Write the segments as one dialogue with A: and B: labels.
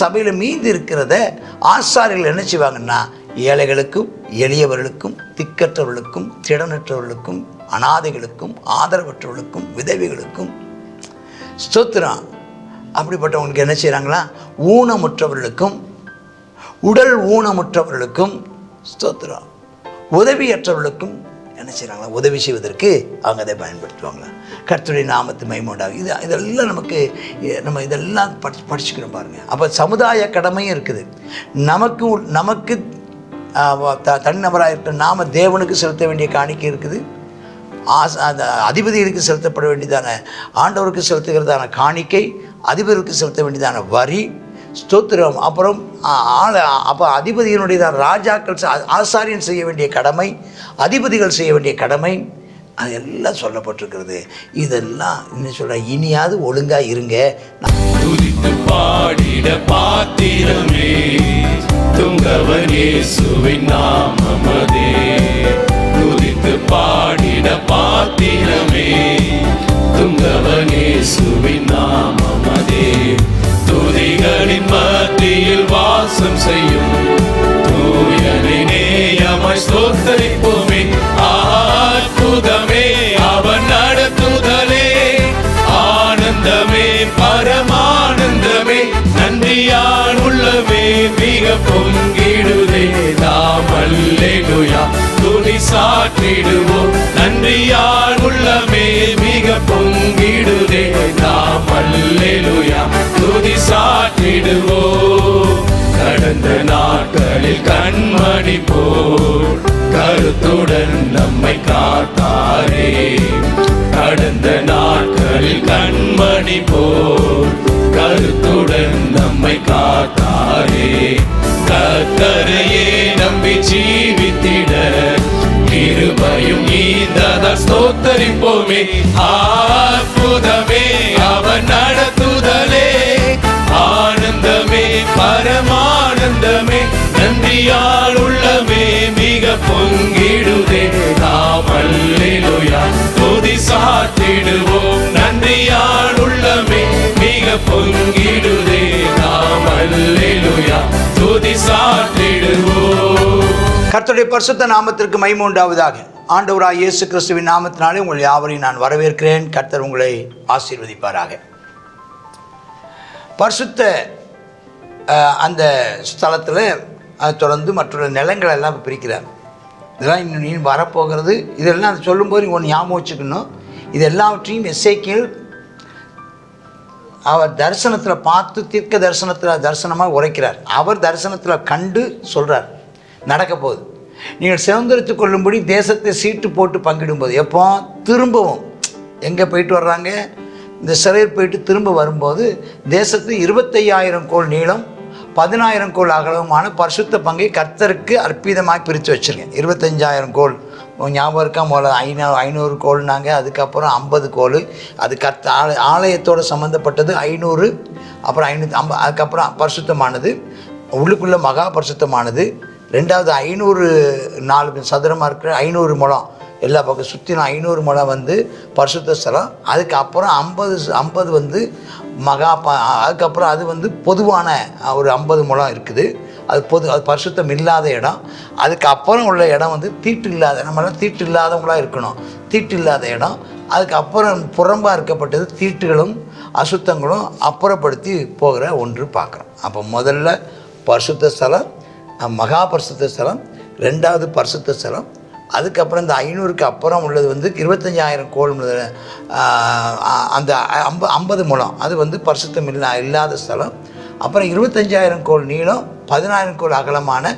A: சபையில் மீந்து இருக்கிறத ஆசாரியர்கள் என்ன செய்வாங்கன்னா ஏழைகளுக்கும் எளியவர்களுக்கும் திக்கற்றவர்களுக்கும் திடனற்றவர்களுக்கும் அனாதைகளுக்கும் ஆதரவற்றவர்களுக்கும் விதவைகளுக்கும் ஸ்தோத்திரம் அப்படிப்பட்டவங்களுக்கு என்ன செய்கிறாங்களா ஊனமுற்றவர்களுக்கும் உடல் ஊனமுற்றவர்களுக்கும் ஸ்தோத்திரம் உதவியற்றவர்களுக்கும் என்ன செய்கிறாங்களா உதவி செய்வதற்கு அவங்க அதை பயன்படுத்துவாங்களா. கர்த்தருடைய நாமத்து மகிமை உண்டாகும். இதெல்லாம் நம்ம இதெல்லாம் படிச்சுக்கிறோம் பாருங்கள். அப்போ சமுதாய கடமையும் இருக்குது. நமக்கு தனிநபராக இருக்கிற நாம தேவனுக்கு செலுத்த வேண்டிய காணிக்கை இருக்குது. அந்த அதிபதிகளுக்கு செலுத்தப்பட வேண்டியதான ஆண்டவருக்கு செலுத்துகிறதான காணிக்கை, அதிபதிகளுக்கு செலுத்த வேண்டியதான வரி, ஸ்தோத்திரம். அப்புறம் அப்போ அதிபதியினுடையதான ராஜாக்கள் ஆசாரியன் செய்ய வேண்டிய கடமை, அதிபதிகள் செய்ய வேண்டிய கடமை, அதெல்லாம் சொல்லப்பட்டிருக்கிறது. இதெல்லாம் இன்னும் சொல்ற இனியாவது ஒழுங்கா இருங்க.
B: துதித்து பாடிட பாத்திரமே துங்கவர் இயேசுவின் நாமமதே. துதித்து பாடிட பாத்திரமே துங்கவர் இயேசுவின் நாமமதே. துதிகளின் மத்தியில் வாசம் செய்யும் தூயனை நேயமாய் ஸ்தோத்தரிப்போமே. அற்புதமே அவன் நடத்துதலே, ஆனந்தமே பரமானந்தமே, நன்றியால் உள்ளமே மிக பொங்கிடுதே. நாம் அல்லேலூயா துதி சாற்றிடுவோம், நன்றியால் உள்ளமே மிக பொங்கிடுதே. நாம் அல்லேலூயா துதி சாற்றிடுவோம். கடந்த நாட்களில் கண்மணி போல் கருத்துடன் நம்மை காத்தாரே. கடந்த நாட்களில் கண்மணி போல் கருத்துடன் நம்மை காத்தாரே. கர்த்தரையே நம்பி ஜீவித்திட கிருபையும் நீந்ததால் ஸ்தோத்தரிப்போமே. அற்புதமே அவன் நடத்துதலே, ஆனந்தமே பரமானந்தமே, நன்றியால் உள்ளமே மிக பொங்கிடுதே. நாம் அல்லேலூயா துதி சாற்றிடுவோம், நன்றியால் உள்ளமே மிக பொங்கிடுதே. நாம் அல்லேலூயா துதி சாற்றிடுவோம்.
A: கர்த்தருடைய பரிசுத்த நாமத்திற்கு மகிமை உண்டாவதாக. ஆண்டவராகிய இயேசு கிறிஸ்துவின் நாமத்தினாலே உங்கள் யாவரையும் நான் வரவேற்கிறேன். கர்த்தர் உங்களை ஆசீர்வதிப்பாராக. பரிசுத்த அந்த ஸ்தலத்தில் தொடர்ந்து மற்றொரு நிலங்கள் எல்லாம் பிரிக்கிறார். இதெல்லாம் இன்னும் வரப்போகிறது. இதெல்லாம் அது சொல்லும்போது ஒன்று ஞாபகம் வச்சுக்கணும். இது எல்லாவற்றையும் எசேக்கியேல் அவர் தரிசனத்தில் பார்த்து தீர்க்க தரிசனமாக உரைக்கிறார். அவர் தரிசனத்தில் கண்டு சொல்கிறார் நடக்க போகுது. நீங்கள் சுதந்திரத்துக் கொள்ளும்படி தேசத்தை சீட்டு போட்டு பங்கிடும்போது, எப்போ திரும்பவும் எங்கே போயிட்டு வர்றாங்க, இந்த சிறையில் போயிட்டு திரும்ப வரும்போது தேசத்து 25,000 கோல் நீளம் 10,000 கோல் அகலமான பரிசுத்த பங்கை கர்த்தருக்கு அற்புதமாக பிரித்து வச்சுருங்க. 25,000 கோல் ஞாபகம் இருக்கா? முதல்ல 500 கோல்னாங்க, அதுக்கப்புறம் 50 கோல். அது ஆலயத்தோடு சம்மந்தப்பட்டது 500, அப்புறம் 550, அதுக்கப்புறம் பரிசுத்தமானது உள்ளுக்குள்ளே மகா பரிசுத்தமானது. ரெண்டாவது 500 4 சதுரமாக இருக்கிற 500 முழம் எல்லா பக்கம் சுற்றிலும் 500 முழம் வந்து பரிசுத்த ஸ்தலம். அதுக்கப்புறம் 50 வந்து அதுக்கப்புறம் அது வந்து பொதுவான ஒரு 50 முழம் இருக்குது. அது பரிசுத்தம் இல்லாத இடம். அதுக்கப்புறம் உள்ள இடம் வந்து தீட்டு இல்லாத, நம்மளாம் தீட்டு இல்லாதவங்களாக இருக்கணும், தீட்டு இல்லாத இடம். அதுக்கப்புறம் புறம்பாக இருக்கப்பட்டது தீட்டுகளும் அசுத்தங்களும் அப்புறப்படுத்தி போகிற ஒன்று பார்க்குறோம். அப்போ முதல்ல பரிசுத்த ஸ்தலம், மகா பரிசுத்த ஸ்தலம், ரெண்டாவது பரிசுத்த ஸ்தலம். அதுக்கப்புறம் இந்த 500க்கு அப்புறம் உள்ளது வந்து 25,000 கோல், அந்த 50 முழம் அது வந்து பரிசுத்தம் இல்லாத ஸ்தலம். அப்புறம் 25,000 கோல் நீளம் 10,000 கோல் அகலமான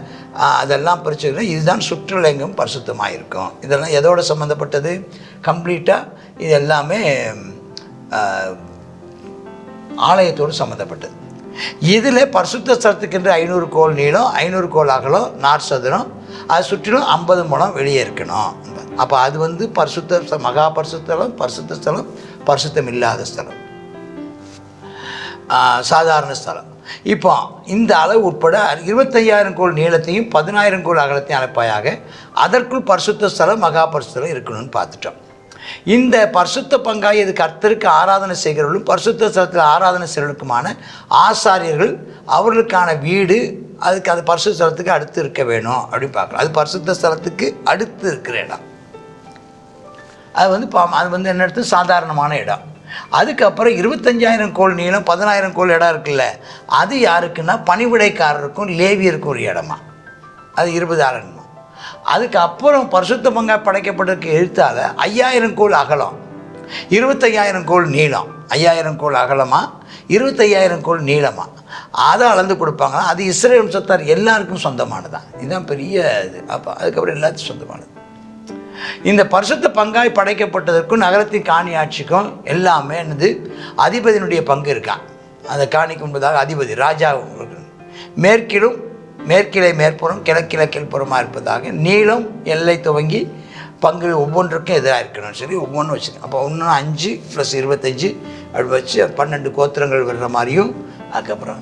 A: அதெல்லாம் பிரிச்சுக்கிற இதுதான் சுற்றுலெங்கும் பரிசுத்தமாக இருக்கும். இதெல்லாம் எதோடு சம்மந்தப்பட்டது? கம்ப்ளீட்டாக இது எல்லாமே ஆலயத்தோடு சம்மந்தப்பட்டது. இதில் பரிசுத்த ஸ்தலத்துக்கென்று 500 கோல் நீளம் 500 கோல் அகலம் 4 சதுரம், அது சுற்றிலும் 50 முழம் வெளியே இருக்கணும். அப்போ அது வந்து பரிசுத்த மகா பரிசுத்தலம், பரிசுத்த ஸ்தலம், பரிசுத்தம் இல்லாத ஸ்தலம், சாதாரண ஸ்தலம். இப்போ இந்த அளவு உட்பட 25,000 கோல் நீளத்தையும் 10,000 கோல் அகலத்தையும் அழைப்பாயாக அதற்குள் பரிசுத்த ஸ்தலம் மகா பரிசுத்தலம் இருக்கணும்னு பார்த்துட்டோம். இந்த பரிசுத்த பங்காய் இது கர்த்தருக்கு ஆராதனை செய்கிறவர்களும் பரிசுத்த ஸ்தலத்தில் ஆராதனை செய்கிறவர்களுக்குமான ஆசாரியர்கள் அவர்களுக்கான வீடு அதுக்கு அது பரிசுத்த ஸ்தலத்துக்கு அடுத்து இருக்க வேணும் அப்படின்னு பார்க்கலாம். அது பரிசுத்த ஸ்தலத்துக்கு அடுத்து இருக்கிற இடம். அது வந்து என்ன எடுத்து சாதாரணமான இடம். அதுக்கப்புறம் 25,000 கோல் நீளம் 10,000 கோல் இடம் இருக்குல்ல, அது யாருக்குன்னா பணிவிடைக்காரருக்கும் லேவியருக்கும் ஒரு இடமா, அது 20 ஆலன்மா. அதுக்கப்புறம் பரிசுத்த பங்கா படைக்கப்பட்டதுக்கு எழுத்தால் 5,000 கோல் அகலம் 25,000 கோல் நீளம், 5,000 கோல் அகலமா 25,000 கோல் நீளமா, அதை அளந்து கொடுப்பாங்க. அது இஸ்ரேல் வம்சத்தார் எல்லாருக்கும் சொந்தமானதான். இதுதான் பெரிய இது. அப்போ அதுக்கப்புறம் எல்லாத்துக்கும் சொந்தமானது. இந்த பரிசுத்த பங்காய் படைக்கப்பட்டதற்கும் நகரத்தின் காணி ஆட்சிக்கும் எல்லாமே என்னது அதிபதியினுடைய பங்கு இருக்கா. அந்த காணிக்கு முன்பதாக அதிபதி ராஜா மேற்கிலே மேற்புறம் கிழக்கில கீழ்ப்புறமாக இருப்பதாக நீளம் எல்லை துவங்கி பங்கு ஒவ்வொன்றுக்கும் எதிராக இருக்கணும். சரி, ஒவ்வொன்றும் வச்சுக்கணும். அப்போ ஒன்று 5 + 25 அப்படி வச்சு 12 கோத்திரங்கள் வர்ற மாதிரியும். அதுக்கப்புறம்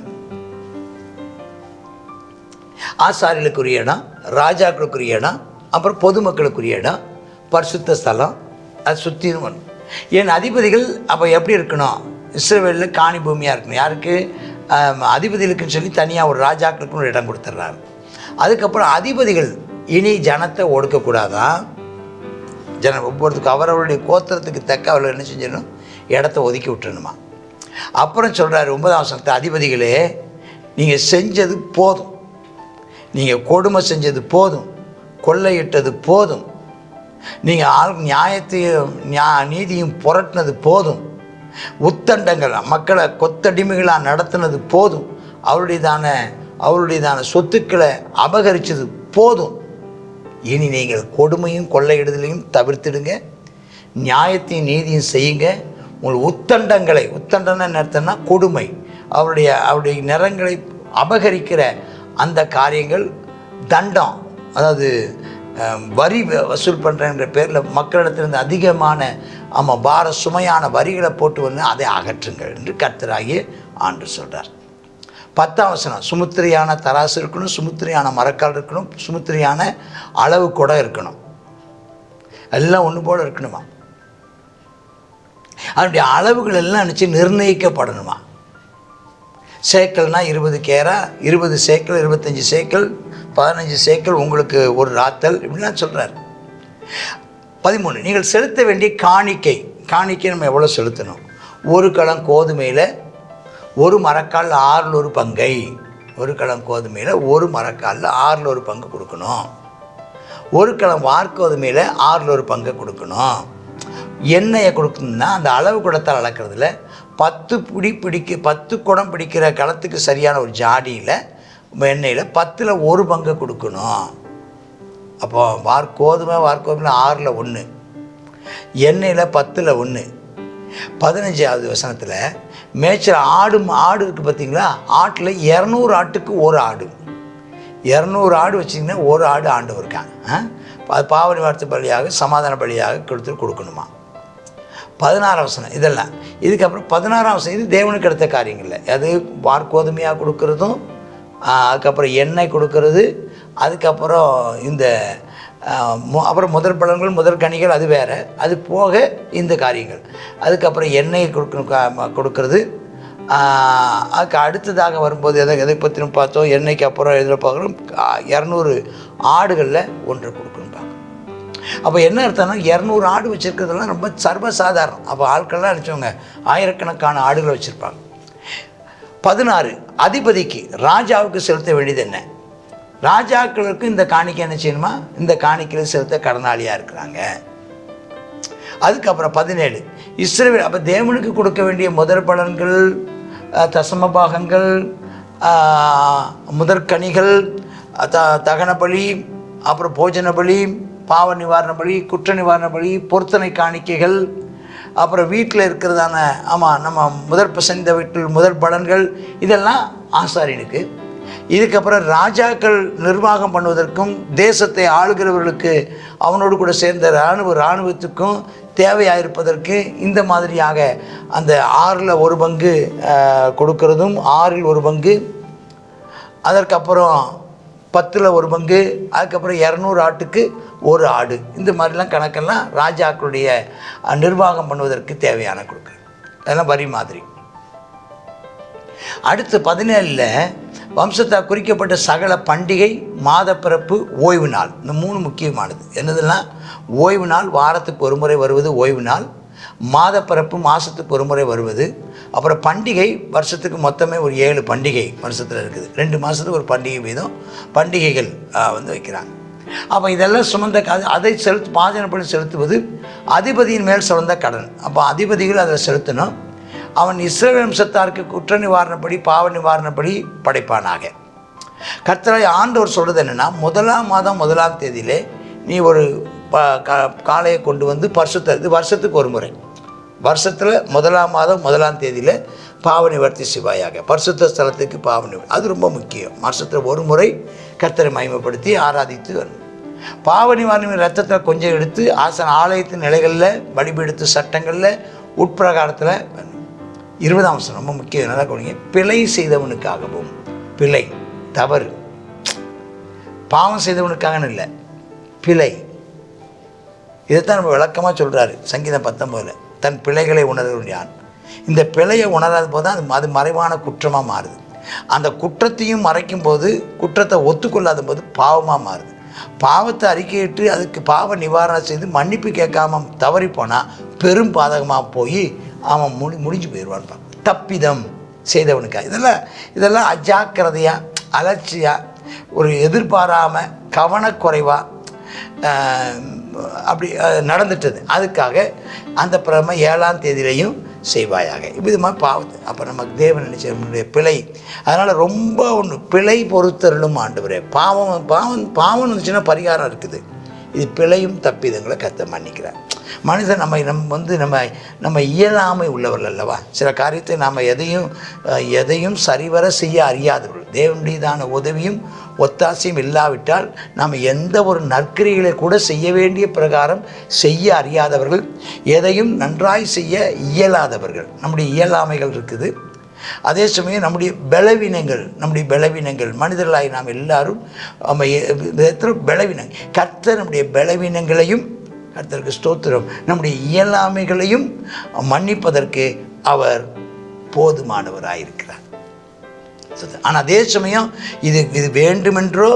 A: ஆசாரிகளுக்குரிய இடம், ராஜாக்களுக்குரிய இடம், அப்புறம் பொதுமக்களுக்குரிய இடம், பரிசுத்த ஸ்தலம், அது சுற்றியும் வரும். என் அதிபதிகள் அப்போ எப்படி இருக்கணும்? இஸ்ரவேலில் காணி பூமியாக இருக்கணும். யாருக்கு? அதிபதிகளுக்குன்னு சொல்லி தனியாக ஒரு ராஜாக்களுக்கு ஒரு இடம் கொடுத்துட்றாரு. அதுக்கப்புறம் அதிபதிகள் இனி ஜனத்தை ஒடுக்கக்கூடாதான். ஒவ்வொருத்துக்கும் அவரவருடைய கோத்திரத்துக்கு தக்க அவர்கள் என்ன செஞ்சிடணும்? இடத்த ஒதுக்கி விட்டுணுமா. அப்புறம் சொல்கிறார் 9ஆம் வசனத்தை, அதிபதிகளே நீங்கள் செஞ்சது போதும், நீங்கள் கொடுமை செஞ்சது போதும், கொள்ளையிட்டது போதும், நீங்கள் நியாயத்தையும் நீதியும் புரட்டினது போதும், உத்தண்டங்கள் மக்களை கொத்தடிமைகளாக நடத்தினது போதும், அவருடையதான சொத்துக்களை அபகரித்தது போதும். இனி நீங்கள் கொடுமையும் கொள்ளையிடுதலையும் தவிர்த்திடுங்க, நியாயத்தையும் நீதியும் செய்யுங்க. உங்கள் உத்தண்டம்னு நிறுத்தினா கொடுமை, அவருடைய நிறங்களை அபகரிக்கிற அந்த காரியங்கள், தண்டம், அதாவது வரி வசூல் பண்ணுறன்ற பேரில் மக்களிடத்திலிருந்து அதிகமான பார சுமையான வரிகளை போட்டு வந்து அதை அகற்றுங்கள் என்று கர்த்தராகிய ஆண்டவர் சொல்கிறார். 10ஆம் வசனம், சுமுத்திரியான தராசு இருக்கணும், சுமுத்திரியான மரக்கால் இருக்கணும், சுமுத்திரியான அளவு குடம் இருக்கணும், எல்லாம் ஒன்று போல் இருக்கணுமா. அதனுடைய அளவுகள் எல்லாம் நினச்சி நிர்ணயிக்கப்படணுமா. சேக்கல்னால் 20 கேரா, 20 சேக்கல், 25 சேக்கல், 15 சேக்கல் உங்களுக்கு ஒரு ராத்தல், இப்படிலாம் சொல்கிறார். 13, நீங்கள் செலுத்த வேண்டிய காணிக்கை நம்ம எவ்வளோ செலுத்தணும்? ஒரு களம் கோதுமையில் ஒரு மரக்கால் 6 பங்கை, ஒரு களம் கோதுமையில் ஒரு மரக்காலில் 6 பங்கு கொடுக்கணும். ஒரு களம் வார்கோதுமையில் 6 பங்கு கொடுக்கணும். எண்ணெயை கொடுக்கணும்னா அந்த அளவு குடத்தால் அளக்கிறதுல 10 குடம் பிடிக்கிற களத்துக்கு சரியான ஒரு ஜாடியில் எண்ணெயில் 10ல் 1 பங்கு கொடுக்கணும். அப்போ வார்கோதுமையில் 6ல் 1, எண்ணெயில் 10ல் 1. 15ஆவது வசனத்தில் மேய்ச்சல் ஆடு இருக்குது பார்த்தீங்களா, ஆட்டில் 200 ஆட்டுக்கு ஒரு ஆடு, 200 ஆடு வச்சிங்கன்னா ஒரு ஆடு ஆண்டு இருக்காங்க. அது பாவ நிவாரண பலியாக சமாதான பலியாக கொடுக்கணுமா. 16ஆம் வசனம் இதெல்லாம். இதுக்கப்புறம் 16ஆம் வசனம் இது தேவனுக்கு எடுத்த காரியங்கள். அது வார்கோதுமையாக கொடுக்கறதும், அதுக்கப்புறம் எண்ணெய் கொடுக்கறது, அதுக்கப்புறம் இந்த அப்புறம் முதற் பழங்கள் முதற் கனிகள் அது வேறு, அது போக இந்த காரியங்கள். அதுக்கப்புறம் எண்ணெய் கொடுக்கறது. அதுக்கு அடுத்ததாக வரும்போது எதை பற்றி பார்த்தோம், எண்ணெய்க்கு அப்புறம் எதில் பார்க்குறோம் 200 ஆடுகளில் 1 கொடுக்கணும் பார்க்கணும். அப்போ என்ன அர்த்தம்னா 200 ஆடு வச்சுருக்கிறதுலாம் ரொம்ப சர்வசாதாரணம். அப்போ ஆட்கள்லாம் நினச்சவங்க ஆயிரக்கணக்கான ஆடுகளை வச்சுருப்பாங்க. 16 அதிபதிக்கு ராஜாவுக்கு செலுத்த வேண்டியது என்ன? ராஜாக்களுக்கு இந்த காணிக்கை என்ன செய்யணுமா? இந்த காணிக்கையில் செலுத்த கடனாளியாக இருக்கிறாங்க. அதுக்கப்புறம் 17 இஸ்ரவேல் அப்போ தேவனுக்கு கொடுக்க வேண்டிய முதற் பலன்கள், தசம பாகங்கள், முதற்கனிகள், தகன பலி, அப்புறம் போஜன பலி, பாவ நிவாரண பலி, குற்ற நிவாரண பலி, பொருத்தனை காணிக்கைகள், அப்புறம் வீட்டில் இருக்கிறதான நம்ம முதற் பசந்த வீட்டில் முதற் பலன்கள், இதெல்லாம் ஆசாரியனுக்கு. இதுக்கப்புறம் ராஜாக்கள் நிர்வாகம் பண்ணுவதற்கும் தேசத்தை ஆளுகிறவர்களுக்கு அவனோடு கூட சேர்ந்த இராணுவத்துக்கும் தேவையாக இருப்பதற்கு இந்த மாதிரியாக அந்த 6ல் 1 பங்கு கொடுக்கறதும், 6ல் 1 பங்கு, அதற்கப்புறம் 10ல் 1 பங்கு, அதுக்கப்புறம் 200 ஆட்டுக்கு 1 ஆடு, இந்த மாதிரிலாம் கணக்கெல்லாம் ராஜாக்களுடைய நிர்வாகம் பண்ணுவதற்கு தேவையான கொடுக்குறது. அதெல்லாம் வரி மாதிரி. அடுத்து 17 வம்சத்தால் குறிக்கப்பட்ட சகல பண்டிகை, மாத பிறப்பு, ஓய்வு நாள். இந்த 3 முக்கியமானது. என்னதுன்னா, ஓய்வு நாள் வாரத்துக்கு ஒரு முறை வருவது ஓய்வு நாள், மாத பிறப்பு மாதத்துக்கு ஒரு முறை வருவது, அப்புறம் பண்டிகை வருஷத்துக்கு மொத்தமே ஒரு 7 பண்டிகை வருஷத்தில் இருக்குது. 2 மாதத்துக்கு ஒரு பண்டிகை வீதம் பண்டிகைகள் வைக்கிறாங்க. அப்போ இதெல்லாம் சுமந்த அதை பாஜனப்படி செலுத்துவது அதிபதியின் மேல் சுமந்த கடன். அப்போ அதிபதிகள் அதில் செலுத்தணும். அவன் இஸ்ரவேல் வம்சத்தாருக்கு குற்ற நிவாரணப்படி பாவ நிவாரணப்படி படைப்பானாக. கர்த்தராகிய ஆண்டவர் சொல்கிறது என்னென்னா, 1ஆம் மாதம் 1ஆம் தேதியிலே நீ ஒரு காளையை கொண்டு வந்து இது வருஷத்துக்கு ஒரு முறை, வருஷத்தில் 1ஆம் மாதம் 1ஆம் தேதியில் பாவ நிவர்த்தி சிவாயாக பரிசுத்த ஸ்தலத்துக்கு பாவ நிவர்த்தி. அது ரொம்ப முக்கியம். வருஷத்தில் ஒரு முறை கர்த்தரை மகிமைப்படுத்தி ஆராதித்து வரணும். பாவ நிவாரண ரத்தத்தில் கொஞ்சம் எடுத்து ஆலயத்தின் நிலைகளில், பலிபீடத்து சட்டங்களில், உட்பிரகாரத்தில் 20ஆம் வசனம் ரொம்ப முக்கியம். நல்லா கவனிங்க. பிழை செய்தவனுக்காகவும், பிழை தவறு பாவம் செய்தவனுக்காகன்னு இல்லை, பிழை. இதைத்தான் நம்ம விளக்கமாக சொல்கிறாரு சங்கீதம் 19 தன் பிழைகளை உணர்வன் யான். இந்த பிழையை உணராத போது தான் அது மறைவான குற்றமாக மாறுது. அந்த குற்றத்தையும் மறைக்கும் போது, குற்றத்தை ஒத்துக்கொள்ளாத போது பாவமாக மாறுது. பாவத்தை அறிக்கையிட்டு அதுக்கு பாவ நிவாரணம் செய்து மன்னிப்பு கேட்காம தவறி போனால் பெரும் பாதகமாக போய் அவன் முடிஞ்சு போயிடுவான். தப்பிதம் செய்தவனுக்காக இதெல்லாம் அஜாக்கிரதையாக, அலட்சியாக, ஒரு எதிர்பாராமல், கவனக்குறைவாக அப்படி நடந்துட்டது. அதுக்காக அந்த பிரம 7ஆம் தேதியிலையும் செய்வாயாக. இது மாதிரி பாவத்தை அப்போ நமக்கு தேவன் நினைச்ச நம்முடைய பிழை. அதனால் ரொம்ப ஒன்று பிழை பொறுத்தருளும் ஆண்டவரே. பாவம் இருந்துச்சுன்னா பரிகாரம் இருக்குது. இது பிழையும் தப்பிதங்களை கர்த்தர் மன்னிக்கிறார். மனிதன் நம்ம இயலாமை உள்ளவர்கள் அல்லவா. சில காரியத்தை நாம் எதையும் சரிவர செய்ய அறியாதவர்கள். தேவனுடையதான உதவியும் ஒத்தாசையும் இல்லாவிட்டால் நாம் எந்த ஒரு நற்கிரிகளை கூட செய்ய வேண்டிய பிரகாரம் செய்ய அறியாதவர்கள், எதையும் நன்றாய் செய்ய இயலாதவர்கள். நம்முடைய இயலாமைகள் இருக்குது. அதே சமயம் நம்முடைய பலவீனங்கள் மனிதர்களாகி நாம் எல்லாரும் பலவீனங்கள். கர்த்தர் நம்முடைய பலவீனங்களையும், கர்த்தருக்கு ஸ்தோத்திரம், நம்முடைய இயலாமைகளையும் மன்னிப்பதற்கு அவர் போதுமானவராயிருக்கிறார். ஆனால் அதே சமயம் இது வேண்டுமென்றோ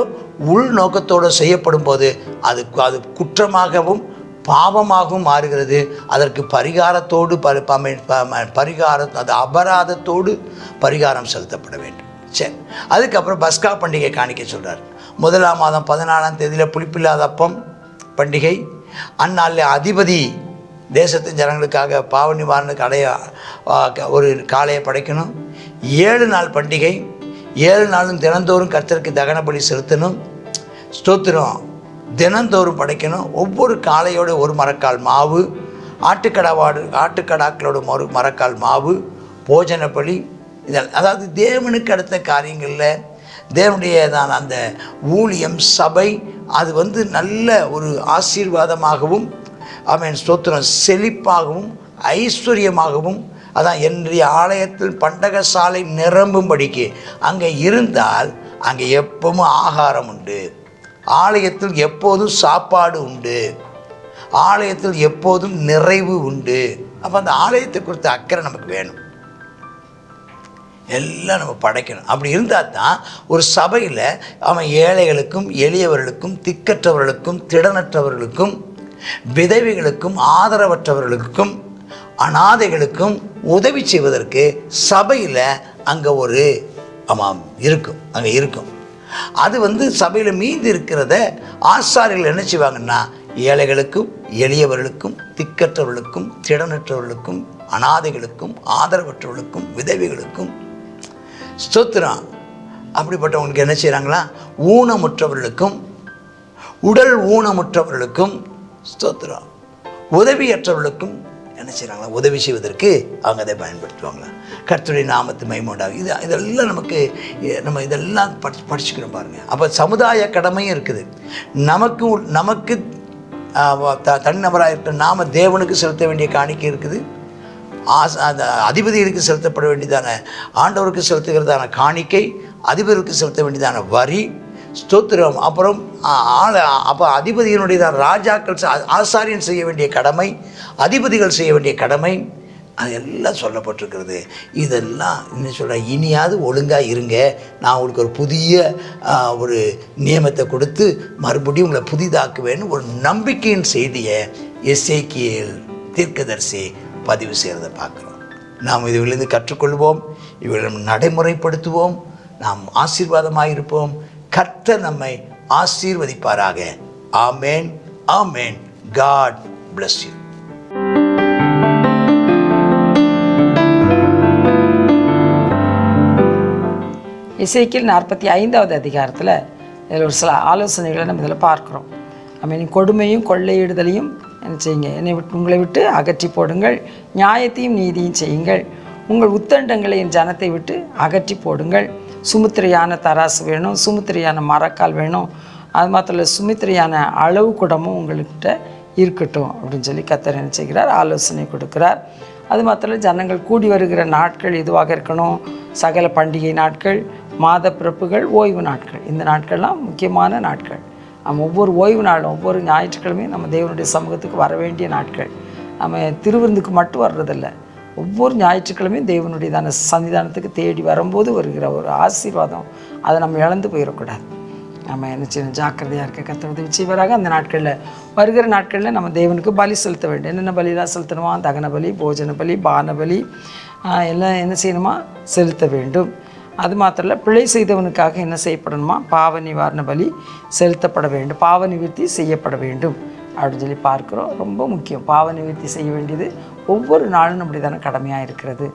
A: உள் நோக்கத்தோடு செய்யப்படும் போது அது குற்றமாகவும் பாவமாகவும் மாறுகிறது. அதற்கு பரிகாரத்தோடு அது அபராதத்தோடு பரிகாரம் செலுத்தப்பட வேண்டும். சரி, அதுக்கப்புறம் பஸ்கா பண்டிகை காணிக்க சொல்கிறார். 1ஆம் மாதம் 14ஆம் தேதியில் புளிப்பில்லாத அப்பம் பண்டிகை. அந்நாளில் அதிபதி தேசத்தின் ஜனங்களுக்காக பாவ நிவாரணத்துக்கு ஒரு காளையை படைக்கணும். 7 நாள் பண்டிகை. 7 நாளும் தினந்தோறும் கர்த்தருக்கு தகன பலி செலுத்தணும். ஸ்தோத்திரம். தினந்தோறும் படைக்கணும். ஒவ்வொரு காளையோட ஒரு மரக்கால் மாவு, ஆட்டுக்கடாக்களோட ஒரு மரக்கால் மாவு, போஜன பலி. அதாவது தேவனுக்கு அடுத்த காரியங்களில் தேவனுடையதான அந்த ஊழியம், சபை, அது நல்ல ஒரு ஆசீர்வாதமாகவும், ஆமென் ஸ்தோத்திரம், செழிப்பாகவும் ஐஸ்வர்யமாகவும், அதான் என்னுடைய ஆலயத்தில் பண்டகசாலை நிரம்பும்படிக்கு அங்கே இருந்தால் அங்கே எப்பவும் ஆகாரம் உண்டு, ஆலயத்தில் எப்போதும் சாப்பாடு உண்டு, ஆலயத்தில் எப்போதும் நிறைவு உண்டு. அப்போ அந்த ஆலயத்தை குறித்த அக்கறை நமக்கு வேணும். எல்லாம் நம்ம படைக்கணும். அப்படி இருந்தால் தான் ஒரு சபையில் அவன் ஏழைகளுக்கும், எளியவர்களுக்கும், திக்கற்றவர்களுக்கும், திடனற்றவர்களுக்கும், விதவைகளுக்கும், ஆதரவற்றவர்களுக்கும், அனாதைகளுக்கும் உதவி செய்வதற்கு சபையில் அங்கே ஒரு இருக்கும். அங்கே இருக்கும். அது சபையில் மீது இருக்கிறத ஆசாரியர்கள் என்ன செய்வாங்கன்னா, ஏழைகளுக்கும், எளியவர்களுக்கும், திக்கற்றவர்களுக்கும், திடனற்றவர்களுக்கும், அனாதைகளுக்கும், ஆதரவற்றவர்களுக்கும், விதவைகளுக்கும், ஸ்தோத்திரம், அப்படிப்பட்டவங்களுக்கு என்ன செய்கிறாங்களா, ஊனமுற்றவர்களுக்கும், உடல் ஊனமுற்றவர்களுக்கும், ஸ்தோத்திரம், உதவியற்றவர்களுக்கும் என்ன செய்கிறாங்களா, உதவி செய்வதற்கு அவங்க அதை பயன்படுத்துவாங்களா. கர்த்தருடைய நாமத்து மகிமை உண்டாகும். இதெல்லாம் நம்ம இதெல்லாம் படிச்சுக்கணும் பாருங்கள். அப்போ சமுதாய கடமையும் இருக்குது. நமக்கு தனிநபராக இருக்கிற நாம தேவனுக்கு செலுத்த வேண்டிய காணிக்கை இருக்குது. அந்த அதிபதிகளுக்கு செலுத்தப்பட வேண்டியதான, ஆண்டவருக்கு செலுத்துகிறதான காணிக்கை, அதிபருக்கு செலுத்த வேண்டியதான வரி, ஸ்தோத்திரம். அப்புறம் அப்போ அதிபதியினுடைய ராஜாக்கள், ஆசாரியன் செய்ய வேண்டிய கடமை, அதிபதிகள் செய்ய வேண்டிய கடமை, அதெல்லாம் சொல்லப்பட்டிருக்கிறது. இதெல்லாம் என்ன சொல்கிற, இனியாவது ஒழுங்காக இருங்க, நான் உங்களுக்கு ஒரு புதிய ஒரு நியமத்தை கொடுத்து மறுபடியும் உங்களை புதிதாக்குவேன்னு ஒரு நம்பிக்கையின் செய்தியை எசேக்கியேல் தீர்க்கதரிசி பதிவு செய்கிறத பார்க்குறோம். நாம் இதிலிருந்து கற்றுக்கொள்வோம், இவர்களை நடைமுறைப்படுத்துவோம், நாம் ஆசீர்வாதமாக இருப்போம். கர்த்தர் நம்மை ஆசீர்வதிப்பாராக. ஆமேன், ஆமேன். God bless you.
C: எசேக்கியேல் 45வது அதிகாரத்தில் இதில் ஒரு சில ஆலோசனைகளை நம்ம இதில் பார்க்குறோம். நீ கொடுமையும் கொள்ளையிடுதலையும் என்ன செய்யுங்க, உங்களை விட்டு அகற்றி போடுங்கள், நியாயத்தையும் நீதியும் செய்யுங்கள், உங்கள் உத்தண்டங்களை என் ஜனத்தை விட்டு அகற்றி போடுங்கள், சுமுத்திரையான தராசு வேணும், சுமுத்திரையான மரக்கால் வேணும், அது மாத்திரம் இல்லை சுமுத்திரையான அளவு குடமும் உங்கள்கிட்ட இருக்கட்டும் அப்படின்னு சொல்லி கர்த்தர் என்ன செய்கிறார், ஆலோசனை கொடுக்குறார். அது மாத்திரம் ஜனங்கள் கூடி வருகிற நாட்கள் எதுவாக இருக்கணும், சகல பண்டிகை நாட்கள், மாத பிறப்புகள், ஓய்வு நாட்கள். இந்த நாட்கள்லாம் முக்கியமான நாட்கள். நம்ம ஒவ்வொரு ஓய்வு நாளும் ஒவ்வொரு ஞாயிற்றுக்கிழமையும் நம்ம தேவனுடைய சமூகத்துக்கு வர வேண்டிய நாட்கள். நம்ம திருவிருந்துக்கு மட்டும் வர்றதில்லை, ஒவ்வொரு ஞாயிற்றுக்கிழமையும் தேவனுடையதான சன்னிதானத்துக்கு தேடி வரும்போது வருகிற ஒரு ஆசீர்வாதம், அதை நம்ம இழந்து போயிடக்கூடாது. நம்ம என்ன செய்யணும், ஜாக்கிரதையாக இருக்க கர்த்தர் உதவி செய்வாராக. அந்த நாட்களில் வருகிற நாட்களில் நம்ம தேவனுக்கு பலி செலுத்த வேண்டும். என்னென்ன பலியெல்லாம் செலுத்தணுமா, தகன பலி, போஜன பலி, பான பலி எல்லாம் என்ன செய்யணுமா, செலுத்த வேண்டும். அது மாத்திரம் இல்லை, பிழை செய்தவனுக்காக என்ன செய்யப்படணுமா, பாவ நிவாரண பலி செலுத்தப்பட வேண்டும், பாவ நிவர்த்தி செய்யப்பட வேண்டும் அப்படின்னு சொல்லி பார்க்குறோம். ரொம்ப முக்கியம், பாவ நிவர்த்தி செய்ய வேண்டியது ஒவ்வொரு நாளும் நம்முடைய தானே கடமையாக இருக்கிறது.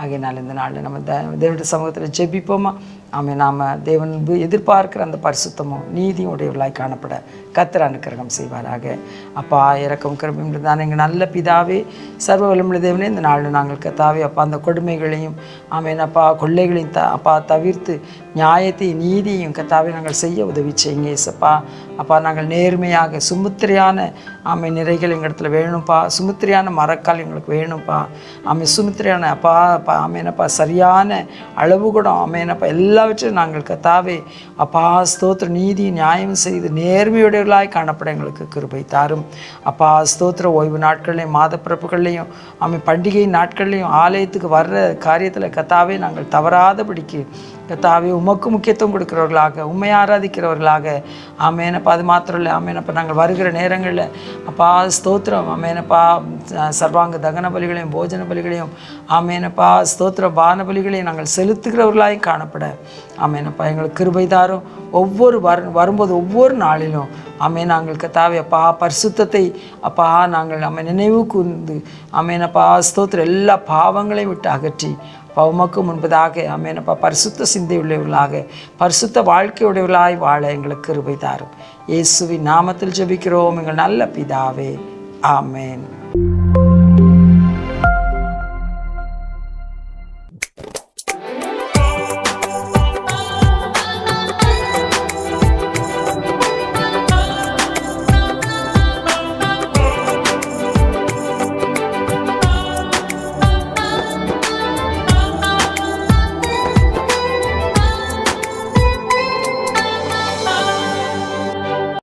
C: ஆகையினால் இந்த நாளில் நம்ம தேவனுடைய சமூகத்தில் ஜெபிப்போமா. நாம் தேவன் எதிர்பார்க்கிற அந்த பரிசுத்தமும் நீதியும் உடையவர்களாய் காணப்பட கர்த்தர் அனுக்கிரகம் செய்வாராக. அப்பா இரக்கம் கிருபையும் தானே எங்கள் நல்ல பிதாவே, சர்வ வல்லமுள்ள தேவனே, இந்த நாளில் நாங்கள் கர்த்தாவே அப்பா அந்த கொடுமைகளையும் அப்பா கொள்ளைகளையும் அப்பா தவிர்த்து நியாயத்தை நீதியையும் கர்த்தாவே நாங்கள் செய்ய உதவி செய்யுங்க ஏசப்பா. அப்பா நாங்கள் நேர்மையாக சுமுத்திரையான நிறைகள் எங்கள் இடத்துல வேணும்ப்பா, சுமுத்திரையான மரக்கால் எங்களுக்கு வேணும்ப்பா. சுமுத்திரையான அப்பா ஆமேனப்பா சரியான அளவு கூட ஆமேனப்பா எல்லாவற்றையும் நாங்கள் கர்த்தாவே அப்பா ஸ்தோத்திர நீதி நியாயம் செய்து நேர்மையுடையவர்களாய் காணப்பட எங்களுக்கு கிருபை தாரும். அப்பா ஸ்தோத்திர ஓய்வு நாட்கள்லையும் மாத பிறப்புகள்லையும் பண்டிகை நாட்கள்லையும் ஆலயத்துக்கு வர்ற காரியத்தில் கர்த்தாவே நாங்கள் தவறாதபடிக்கு கர்த்தாவே உமக்கு முக்கியத்துவம் கொடுக்கிறவர்களாக, உண்மை ஆராதிக்கிறவர்களாக ஆமேனப்பா. அது மாத்திரம் இல்லை ஆமேனப்பா, நாங்கள் வருகிற நேரங்களில் அப்பா ஸ்தோத்திரம் ஆமேனப்பா சர்வாங்க தகன பலிகளையும் போஜன பலிகளையும் ஆமேனப்பா ஸ்தோத்திர பான பலிகளையும் நாங்கள் செலுத்துகிறவர்களாயும் காணப்பட ஆமேனப்பா எங்களுக்கு கிருபை தாரும். ஒவ்வொரு வரும்போது ஒவ்வொரு நாளிலும் நாங்கள் கர்த்தாவே அப்பா பரிசுத்தத்தை அப்பா நாங்கள் நினைவு கூர்ந்து ஆமேனப்பா ஸ்தோத்திர எல்லா பாவங்களையும் விட்டு அகற்றி உமக்கு முன்பதாக ஆமேனப்பா பரிசுத்த சிந்தை உள்ளவர்களாக பரிசுத்த வாழ்க்கையுடையவர்களாய் வாழ எங்களுக்கு கிருபை தாரும். இயேசுவின் நாமத்தில் ஜெபிக்கிறோம் எங்கள் நல்ல பிதாவே, ஆமேன்.